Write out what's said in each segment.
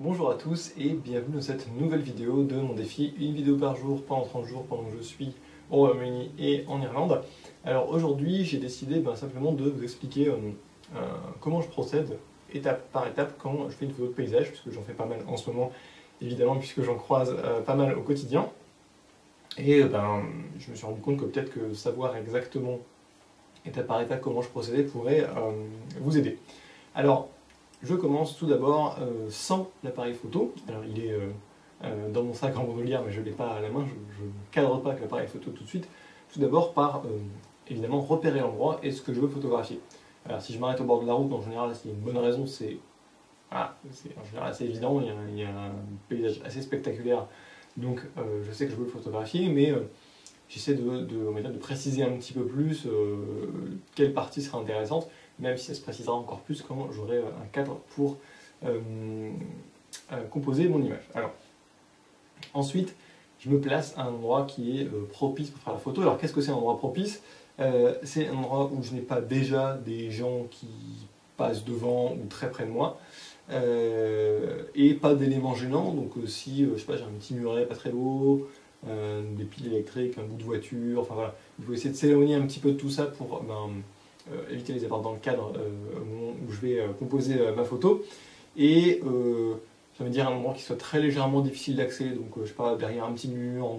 Bonjour à tous et bienvenue dans cette nouvelle vidéo de mon défi, une vidéo par jour pendant 30 jours pendant que je suis au Royaume-Uni et en Irlande. Alors aujourd'hui j'ai décidé simplement de vous expliquer comment je procède étape par étape quand je fais une photo de paysage, puisque j'en fais pas mal en ce moment évidemment, puisque j'en croise pas mal au quotidien. Et je me suis rendu compte que peut-être que savoir exactement étape par étape comment je procédais pourrait vous aider. Alors, je commence tout d'abord sans l'appareil photo. Alors il est dans mon sac en bandoulière, mais je ne l'ai pas à la main, je ne cadre pas avec l'appareil photo tout de suite. Tout d'abord par évidemment repérer l'endroit et ce que je veux photographier. Alors si je m'arrête au bord de la route, en général s'il y a une bonne raison, c'est en général assez évident, il y a un paysage assez spectaculaire, donc je sais que je veux le photographier, mais j'essaie on va dire, de préciser un petit peu plus quelle partie sera intéressante, même si ça se précisera encore plus quand j'aurai un cadre pour composer mon image. Alors, ensuite, je me place à un endroit qui est propice pour faire la photo. Alors, qu'est-ce que c'est un endroit propice? C'est un endroit où je n'ai pas déjà des gens qui passent devant ou très près de moi, et pas d'éléments gênants. Donc, si je sais pas, j'ai un petit muret pas très haut, des piles électriques, un bout de voiture, enfin voilà, il faut essayer de s'éloigner un petit peu de tout ça pour éviter les avoir dans le cadre au moment où je vais composer ma photo. Et ça veut dire un endroit qui soit très légèrement difficile d'accès, donc je sais pas, derrière un petit mur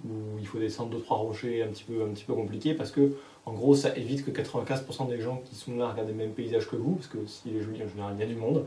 où il faut descendre 2-3 rochers un petit peu compliqués, parce que en gros ça évite que 95% des gens qui sont là regardent les mêmes paysages que vous, parce que s'il est joli en général il y a du monde.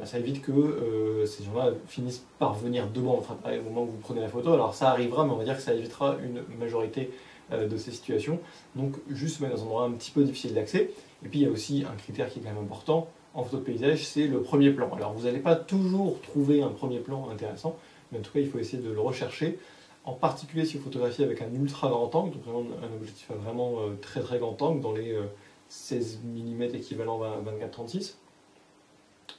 Ça évite que ces gens-là finissent par venir devant votre appareil au moment où vous prenez la photo. Alors ça arrivera, mais on va dire que ça évitera une majorité de ces situations. Donc juste se mettre dans un endroit un petit peu difficile d'accès. Et puis il y a aussi un critère qui est quand même important en photo de paysage, c'est le premier plan. Alors vous n'allez pas toujours trouver un premier plan intéressant, mais en tout cas il faut essayer de le rechercher. En particulier si vous photographiez avec un ultra grand angle, donc vraiment un objectif à vraiment très très grand angle, dans les 16 mm équivalent 24-36.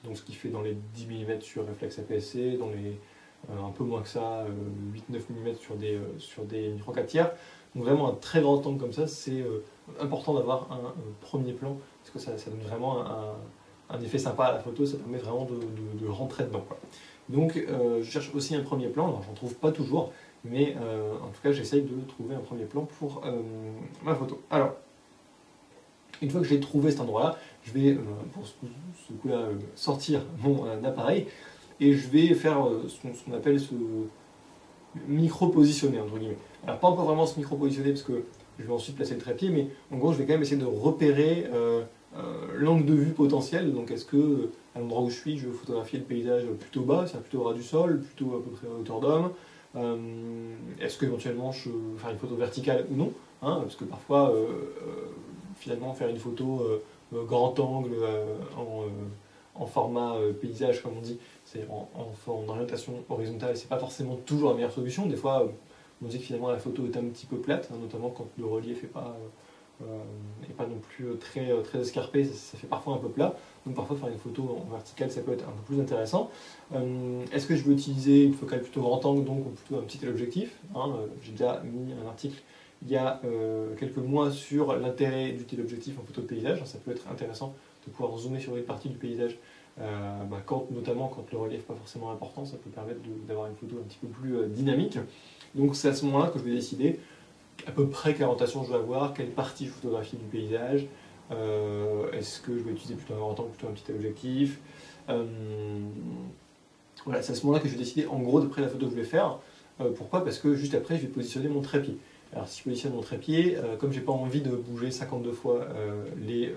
Donc ce qui fait dans les 10 mm sur réflexe APS-C, dans les un peu moins que ça, 8-9 mm sur des micro 4 tiers. Donc vraiment un très grand angle comme ça, c'est important d'avoir un premier plan, parce que ça donne vraiment un effet sympa à la photo, ça permet vraiment de rentrer dedans, quoi. Donc je cherche aussi un premier plan, alors j'en trouve pas toujours, mais en tout cas j'essaye de trouver un premier plan pour ma photo. Alors, une fois que j'ai trouvé cet endroit-là, je vais, pour ce coup-là, sortir mon appareil et je vais faire ce qu'on appelle ce micro-positionner, entre guillemets. Alors pas encore vraiment se micro-positionner parce que je vais ensuite placer le trépied, mais en gros je vais quand même essayer de repérer l'angle de vue potentiel. Donc est-ce que à l'endroit où je suis, je veux photographier le paysage plutôt bas, c'est-à-dire plutôt au ras du sol, plutôt à peu près à hauteur d'homme, est-ce qu'éventuellement je veux faire une photo verticale ou non, hein, parce que parfois finalement faire une photo grand angle en format paysage comme on dit, c'est en orientation horizontale, c'est pas forcément toujours la meilleure solution. Des fois on dit que finalement la photo est un petit peu plate, hein, notamment quand le relief n'est pas non plus très escarpé, ça fait parfois un peu plat. Donc parfois faire une photo en verticale ça peut être un peu plus intéressant. Est-ce que je veux utiliser une focale plutôt grand angle, donc plutôt un petit téléobjectif, hein, j'ai déjà mis un article il y a quelques mois sur l'intérêt du téléobjectif en photo de paysage. Ça peut être intéressant de pouvoir zoomer sur une partie du paysage, notamment quand le relief n'est pas forcément important, ça peut permettre d'avoir une photo un petit peu plus dynamique. Donc c'est à ce moment-là que je vais décider à peu près quelle orientation je vais avoir, quelle partie je photographie du paysage, est-ce que je vais utiliser plutôt un grand angle, plutôt un petit téléobjectif. Voilà, c'est à ce moment-là que je vais décider en gros d'après la photo que je vais faire. Pourquoi? Parce que juste après je vais positionner mon trépied. Alors si je positionne mon trépied, comme j'ai pas envie de bouger 52 fois les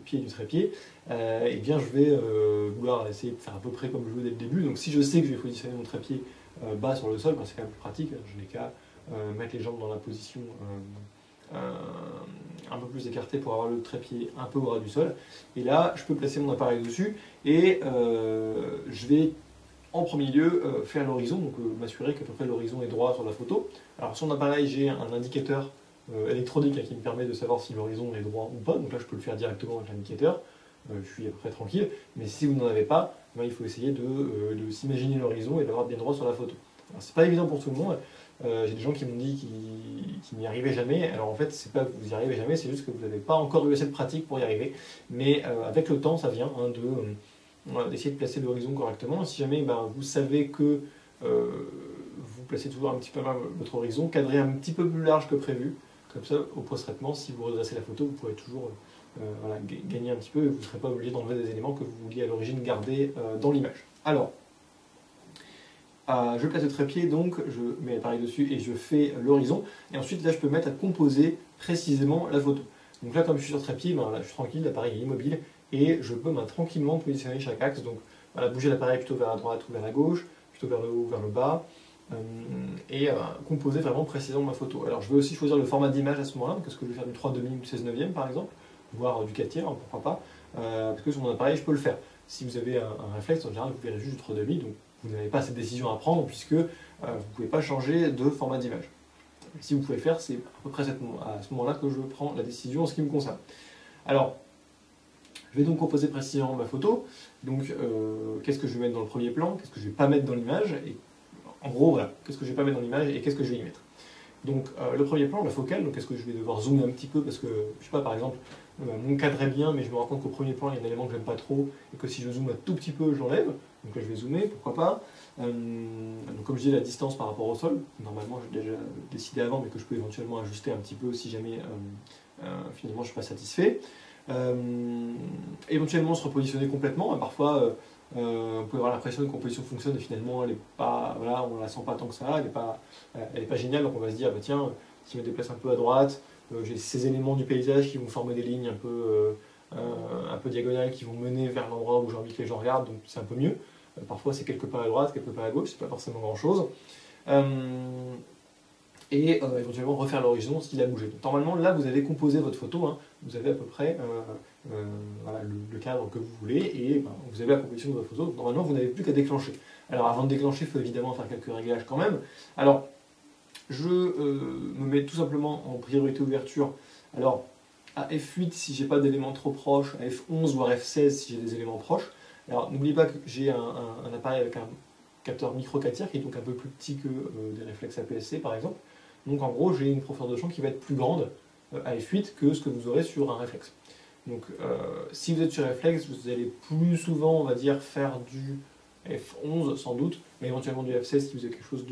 pieds du trépied, eh bien je vais vouloir essayer de faire à peu près comme je veux dès le début. Donc si je sais que je vais positionner mon trépied bas sur le sol, c'est quand même plus pratique, je n'ai qu'à mettre les jambes dans la position un peu plus écartée pour avoir le trépied un peu au ras du sol. Et là, je peux placer mon appareil dessus et je vais en premier lieu faire l'horizon, donc m'assurer qu'à peu près l'horizon est droit sur la photo. Alors sur mon appareil, j'ai un indicateur électronique qui me permet de savoir si l'horizon est droit ou pas, donc là je peux le faire directement avec l'indicateur, je suis à peu près tranquille, mais si vous n'en avez pas, il faut essayer de s'imaginer l'horizon et d'avoir bien droit sur la photo. C'est pas évident pour tout le monde, j'ai des gens qui m'ont dit qu'ils n'y arrivaient jamais. Alors en fait, c'est pas que vous n'y arrivez jamais, c'est juste que vous n'avez pas encore eu assez de pratique pour y arriver, mais avec le temps ça vient, hein, voilà, d'essayer de placer l'horizon correctement. Si jamais vous savez que vous placez toujours un petit peu mal votre horizon, cadrez un petit peu plus large que prévu. Comme ça, au post-traitement, si vous redressez la photo, vous pourrez toujours voilà, gagner un petit peu et vous ne serez pas obligé d'enlever des éléments que vous vouliez à l'origine garder dans l'image. Alors, je place le trépied, donc je mets l'appareil dessus et je fais l'horizon. Et ensuite, là, je peux mettre à composer précisément la photo. Donc là, comme je suis sur trépied, là, je suis tranquille, l'appareil est immobile et je peux tranquillement positionner chaque axe. Donc, voilà, bouger l'appareil plutôt vers la droite ou vers la gauche, plutôt vers le haut ou vers le bas. Et composer vraiment précisément ma photo. Alors je vais aussi choisir le format d'image à ce moment-là, parce que je vais faire du 3/2 ou 16/9 par exemple, voire du 4/3, hein, pourquoi pas, parce que sur mon appareil je peux le faire. Si vous avez un réflexe, en général vous verrez juste du 3/2, donc vous n'avez pas cette décision à prendre puisque vous ne pouvez pas changer de format d'image. Si vous pouvez faire, c'est à peu près à ce moment-là que je prends la décision en ce qui me concerne. Alors, je vais donc composer précisément ma photo, donc qu'est-ce que je vais mettre dans le premier plan, qu'est-ce que je ne vais pas mettre dans l'image, et en gros, voilà, qu'est-ce que je ne vais pas mettre dans l'image et qu'est-ce que je vais y mettre. Donc le premier plan, la focale, donc est-ce que je vais devoir zoomer un petit peu parce que, je sais pas, par exemple, mon cadre est bien, mais je me rends compte qu'au premier plan, il y a un élément que j'aime pas trop et que si je zoome un tout petit peu, j'enlève. Donc là, je vais zoomer, pourquoi pas. Donc comme je dis, la distance par rapport au sol, normalement, j'ai déjà décidé avant, mais que je peux éventuellement ajuster un petit peu si jamais finalement je ne suis pas satisfait. Éventuellement se repositionner complètement, parfois on peut avoir l'impression qu'une composition fonctionne et finalement elle est pas, voilà, on la sent pas tant que ça, elle est pas géniale, donc on va se dire bah tiens, si je me déplace un peu à droite, j'ai ces éléments du paysage qui vont former des lignes un peu diagonales qui vont mener vers l'endroit où j'ai envie que les gens regardent, donc c'est un peu mieux. Parfois c'est quelques pas à droite, quelques pas à gauche, c'est pas forcément grand chose. Et éventuellement refaire l'horizon s'il a bougé. Donc, normalement, là, vous avez composé votre photo, hein, vous avez à peu près voilà, le cadre que vous voulez, et vous avez la composition de votre photo. Donc, normalement, vous n'avez plus qu'à déclencher. Alors, avant de déclencher, il faut évidemment faire quelques réglages quand même. Alors, je me mets tout simplement en priorité ouverture. Alors, à F8 si j'ai pas d'éléments trop proches, à F11 voire F16 si j'ai des éléments proches. Alors, n'oubliez pas que j'ai un appareil avec un capteur micro 4 tiers qui est donc un peu plus petit que des réflexes APS-C par exemple. Donc en gros, j'ai une profondeur de champ qui va être plus grande à F8 que ce que vous aurez sur un réflexe. Donc si vous êtes sur réflexe, vous allez plus souvent, on va dire, faire du F11 sans doute, mais éventuellement du F16 si vous avez quelque chose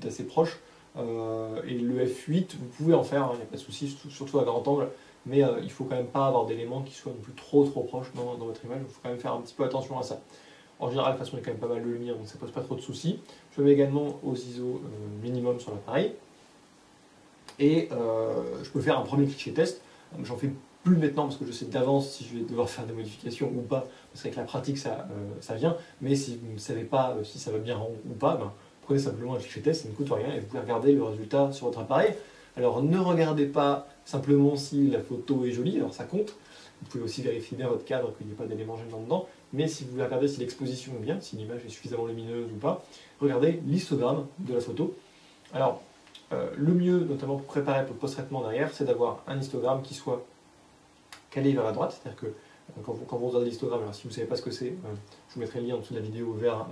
d'assez proche. Et le F8, vous pouvez en faire, il n'y a pas de souci, surtout à grand angle, mais il ne faut quand même pas avoir d'éléments qui soient non plus trop proches dans votre image, il faut quand même faire un petit peu attention à ça. En général, de toute façon, il y a quand même pas mal de lumière, donc ça ne pose pas trop de soucis. Je mets également aux ISO minimum sur l'appareil. Et je peux faire un premier cliché test. J'en fais plus maintenant parce que je sais d'avance si je vais devoir faire des modifications ou pas, parce qu'avec la pratique ça vient. Mais si vous ne savez pas si ça va bien ou pas, prenez simplement un cliché test, ça ne coûte rien et vous pouvez regarder le résultat sur votre appareil. Alors ne regardez pas simplement si la photo est jolie, alors ça compte. Vous pouvez aussi vérifier bien votre cadre, qu'il n'y ait pas d'éléments gênants dedans. Mais si vous voulez regarder si l'exposition est bien, si l'image est suffisamment lumineuse ou pas, regardez l'histogramme de la photo. Alors, le mieux, notamment pour préparer le post-traitement derrière, c'est d'avoir un histogramme qui soit calé vers la droite. C'est-à-dire que quand vous regardez l'histogramme, alors si vous ne savez pas ce que c'est, je vous mettrai le lien en dessous de la vidéo vers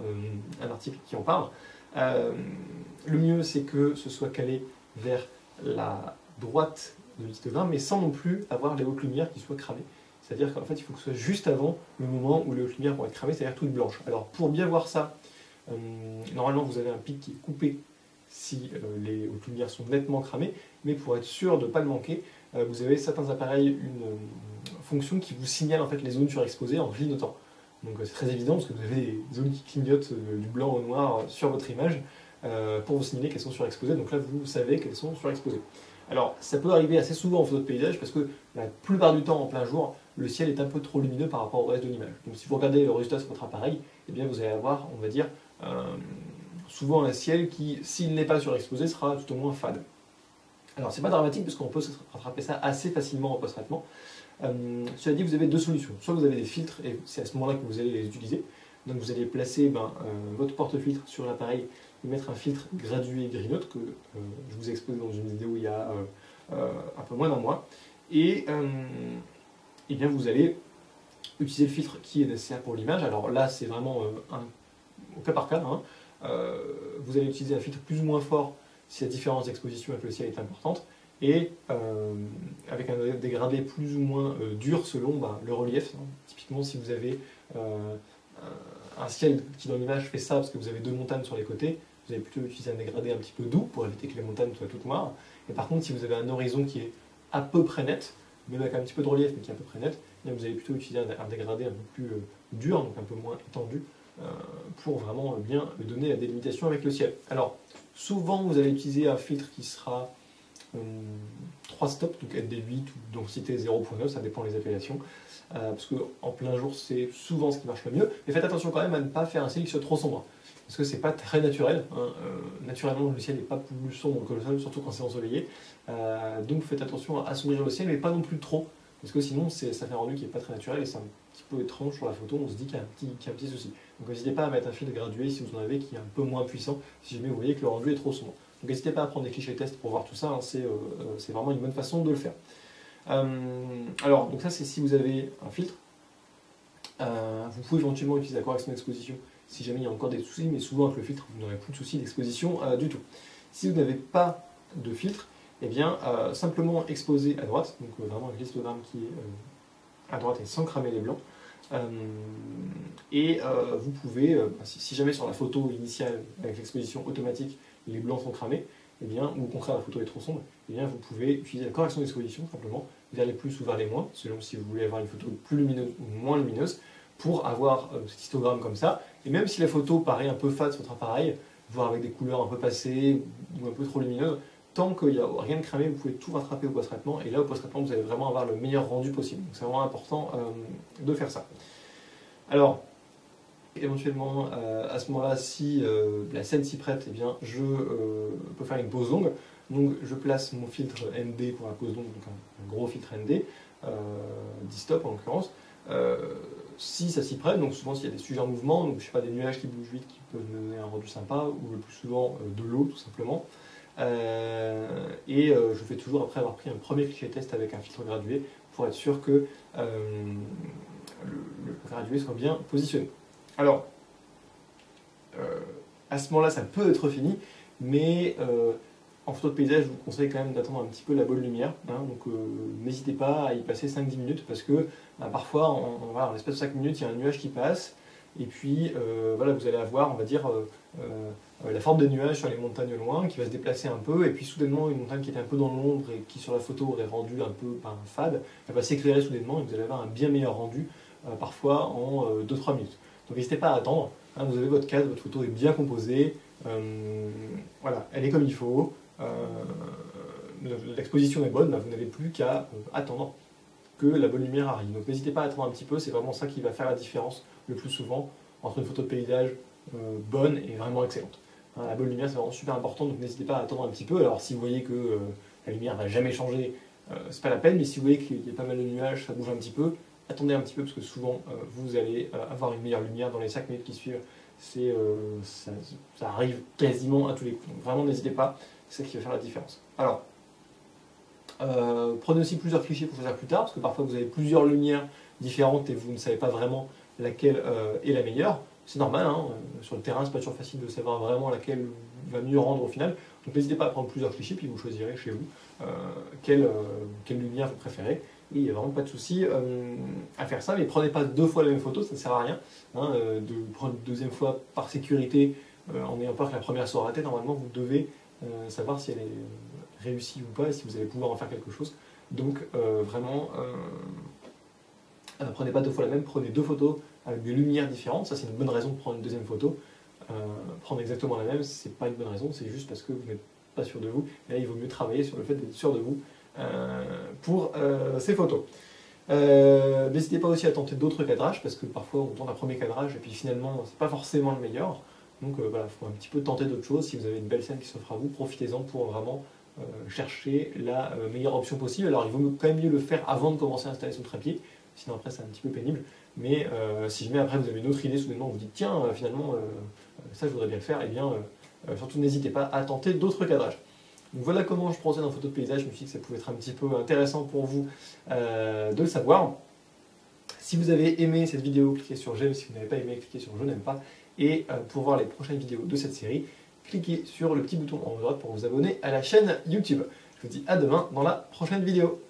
un article qui en parle. Le mieux, c'est que ce soit calé vers la droite de l'histogramme, mais sans non plus avoir les hautes lumières qui soient cramées. C'est-à-dire qu'en fait, il faut que ce soit juste avant le moment où les hautes lumières vont être cramées, c'est-à-dire toutes blanches. Alors, pour bien voir ça, normalement, vous avez un pic qui est coupé si les hautes lumières sont nettement cramées, mais pour être sûr de ne pas le manquer, vous avez certains appareils une fonction qui vous signale en fait les zones surexposées en clignotant. Donc c'est très évident parce que vous avez des zones qui clignotent du blanc au noir sur votre image pour vous signaler qu'elles sont surexposées. Donc là, vous savez qu'elles sont surexposées. Alors, ça peut arriver assez souvent en photo de paysage parce que la plupart du temps, en plein jour, le ciel est un peu trop lumineux par rapport au reste de l'image. Donc si vous regardez le résultat sur votre appareil, eh bien, vous allez avoir, on va dire, souvent un ciel qui, s'il n'est pas surexposé, sera tout au moins fade. Alors, c'est pas dramatique parce qu'on peut se rattraper ça assez facilement en post-traitement. Cela dit, vous avez deux solutions. Soit vous avez des filtres, et c'est à ce moment-là que vous allez les utiliser. Donc vous allez placer votre porte-filtre sur l'appareil et mettre un filtre gradué green note que je vous ai exposé dans une vidéo il y a un peu moins d'un mois. Et bien vous allez utiliser le filtre qui est nécessaire pour l'image. Alors là, c'est vraiment au cas par cas. Hein. Vous allez utiliser un filtre plus ou moins fort si la différence d'exposition avec le ciel est importante, et avec un dégradé plus ou moins dur selon le relief. Hein. Typiquement, si vous avez un ciel qui dans l'image fait ça parce que vous avez deux montagnes sur les côtés, vous allez plutôt utiliser un dégradé un petit peu doux pour éviter que les montagnes soient toutes noires. Et par contre, si vous avez un horizon qui est à peu près net, même avec un petit peu de relief mais qui est à peu près net, vous allez plutôt utiliser un dégradé un peu plus dur, donc un peu moins étendu, pour vraiment bien donner la délimitation avec le ciel. Alors, souvent vous allez utiliser un filtre qui sera 3 stops, donc ND8 ou densité 0.9, ça dépend des appellations, parce qu'en plein jour c'est souvent ce qui marche le mieux, mais faites attention quand même à ne pas faire un ciel qui soit trop sombre, parce que c'est pas très naturel, hein. Naturellement le ciel n'est pas plus sombre que le sol, surtout quand c'est ensoleillé, donc faites attention à assombrir le ciel, mais pas non plus trop, parce que sinon ça fait un rendu qui n'est pas très naturel et c'est un petit peu étrange sur la photo, on se dit qu'il y a un petit souci. Donc n'hésitez pas à mettre un filtre gradué si vous en avez qui est un peu moins puissant, si jamais vous voyez que le rendu est trop sombre. Donc n'hésitez pas à prendre des clichés tests pour voir tout ça, hein, c'est vraiment une bonne façon de le faire. Alors, donc ça c'est si vous avez un filtre. Vous pouvez éventuellement utiliser la correction d'exposition si jamais il y a encore des soucis, mais souvent avec le filtre vous n'aurez plus de soucis d'exposition du tout. Si vous n'avez pas de filtre, eh bien simplement exposer à droite, donc vraiment un histogramme qui est à droite et sans cramer les blancs. Vous pouvez, si jamais sur la photo initiale avec l'exposition automatique les blancs sont cramés, eh bien, ou au contraire la photo est trop sombre, eh bien, vous pouvez utiliser la correction d'exposition simplement vers les plus ou vers les moins, selon si vous voulez avoir une photo plus lumineuse ou moins lumineuse, pour avoir cet histogramme comme ça. Et même si la photo paraît un peu fade sur votre appareil, voire avec des couleurs un peu passées ou un peu trop lumineuses, tant qu'il n'y a rien de cramé, vous pouvez tout rattraper au post-traitement, et là au post-traitement vous allez vraiment avoir le meilleur rendu possible. Donc c'est vraiment important de faire ça. Alors, éventuellement, à ce moment-là, si la scène s'y prête, eh bien, je peux faire une pause longue. Donc, je place mon filtre ND pour la pause longue, donc un gros filtre ND, 10 stop en l'occurrence. Si ça s'y prête, donc souvent s'il y a des sujets en mouvement, donc je sais pas, des nuages qui bougent vite, qui peuvent me donner un rendu sympa, ou le plus souvent de l'eau tout simplement. Je fais toujours, après avoir pris un premier cliché test avec un filtre gradué, pour être sûr que le gradué soit bien positionné. Alors, à ce moment-là, ça peut être fini, mais en photo de paysage, je vous conseille quand même d'attendre un petit peu la bonne lumière. Hein, donc n'hésitez pas à y passer 5-10 minutes, parce que parfois, en l'espace de 5 minutes, il y a un nuage qui passe, et puis voilà, vous allez avoir, on va dire, la forme des nuages sur les montagnes loin, qui va se déplacer un peu, et puis soudainement, une montagne qui était un peu dans l'ombre, et qui sur la photo aurait rendu un peu fade, elle va s'éclairer soudainement, et vous allez avoir un bien meilleur rendu, parfois en 2-3 minutes. Donc n'hésitez pas à attendre, hein, vous avez votre cadre, votre photo est bien composée, voilà, elle est comme il faut, l'exposition est bonne, vous n'avez plus qu'à attendre que la bonne lumière arrive. Donc n'hésitez pas à attendre un petit peu, c'est vraiment ça qui va faire la différence le plus souvent entre une photo de paysage bonne et vraiment excellente. Hein, la bonne lumière c'est vraiment super important, donc n'hésitez pas à attendre un petit peu. Alors si vous voyez que la lumière ne va jamais changer, c'est pas la peine, mais si vous voyez qu'il y a pas mal de nuages, ça bouge un petit peu, attendez un petit peu parce que souvent vous allez avoir une meilleure lumière dans les 5 minutes qui suivent. Ça arrive quasiment à tous les coups. Donc vraiment n'hésitez pas, c'est ça qui va faire la différence. Alors, prenez aussi plusieurs clichés pour choisir plus tard, parce que parfois vous avez plusieurs lumières différentes et vous ne savez pas vraiment laquelle est la meilleure. C'est normal, hein, sur le terrain c'est pas toujours facile de savoir vraiment laquelle va mieux rendre au final. Donc n'hésitez pas à prendre plusieurs clichés, puis vous choisirez chez vous quelle lumière vous préférez. Et il n'y a vraiment pas de souci à faire ça, mais prenez pas 2 fois la même photo, ça ne sert à rien. Hein, de prendre une deuxième fois par sécurité, en ayant peur que la première soit ratée. Normalement vous devez savoir si elle est réussie ou pas, et si vous allez pouvoir en faire quelque chose. Donc vraiment, prenez pas 2 fois la même, prenez 2 photos avec des lumières différentes. Ça c'est une bonne raison de prendre une deuxième photo. Prendre exactement la même, c'est pas une bonne raison, c'est juste parce que vous n'êtes pas sûr de vous. Et là il vaut mieux travailler sur le fait d'être sûr de vous pour ces photos. N'hésitez pas aussi à tenter d'autres cadrages, parce que parfois on tente un premier cadrage et puis finalement c'est pas forcément le meilleur. Donc voilà, il faut un petit peu tenter d'autres choses. Si vous avez une belle scène qui s'offre à vous, profitez-en pour vraiment chercher la meilleure option possible. Alors il vaut quand même mieux le faire avant de commencer à installer son trépied, sinon après c'est un petit peu pénible. Mais si jamais après vous avez une autre idée, soudainement vous dites tiens finalement ça je voudrais bien le faire, et bien surtout n'hésitez pas à tenter d'autres cadrages. Donc voilà comment je procède en photo de paysage. Je me suis dit que ça pouvait être un petit peu intéressant pour vous de le savoir. Si vous avez aimé cette vidéo, cliquez sur j'aime. Si vous n'avez pas aimé, cliquez sur je n'aime pas. Et pour voir les prochaines vidéos de cette série, cliquez sur le petit bouton en haut à droite pour vous abonner à la chaîne YouTube. Je vous dis à demain dans la prochaine vidéo.